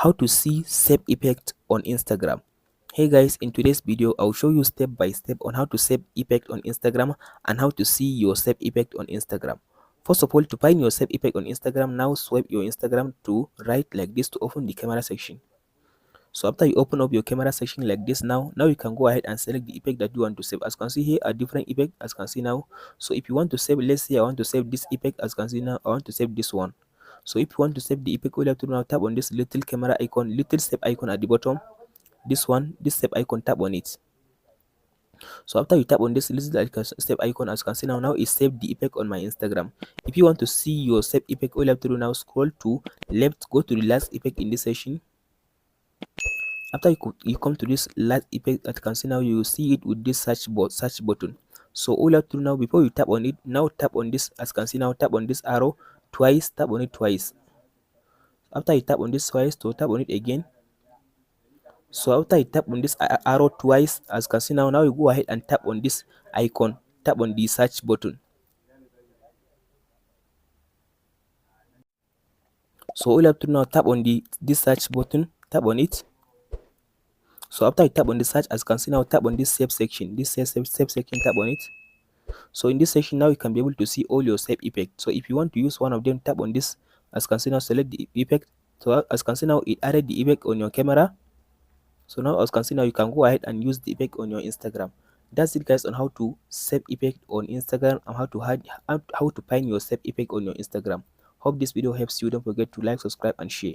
How to see save effect on Instagram. Hey guys, in today's video I'll show you step by step on how to save effect on Instagram and how to see your save effect on Instagram. First of all, to find your save effect on Instagram, now swipe your Instagram to right like this to open the camera section. So after you open up your camera section like this, now you can go ahead and select the effect that you want to save. As you can see here are different effects, as you can see now. So if you want to save, let's say I want to save this effect, as you can see now I want to save this one. So if you want to save the effect, all you have to do now, tap on this little camera icon, little step icon at the bottom. This one, this step icon, tap on it. So after you tap on this little step icon, as you can see now it's saved the effect on my Instagram. If you want to see your save effect, all you have to do now, scroll to left, go to the last effect in this session. After you come to this last effect, that you can see now, you will see it with this search button. So all you have to do now, before you tap on it, now tap on this, as you can see now, tap on this arrow twice, tap on it twice. After you tap on this twice, to tap on it again. So after you tap on this arrow twice, as you can see now you go ahead and tap on this icon, tap on the search button. So all you have to do now, tap on this search button, tap on it. So after you tap on the search, as you can see now, tap on this save section, this save section, tap on it. So in this section now, you can be able to see all your save effects. So if you want to use one of them, tap on this, as you can see now, select the effect. So as you can see now, it added the effect on your camera. So now, as you can see now, you can go ahead and use the effect on your Instagram. That's it guys, on how to save effect on Instagram and how to find your save effect on your Instagram. Hope this video helps you. Don't forget to like, subscribe and share.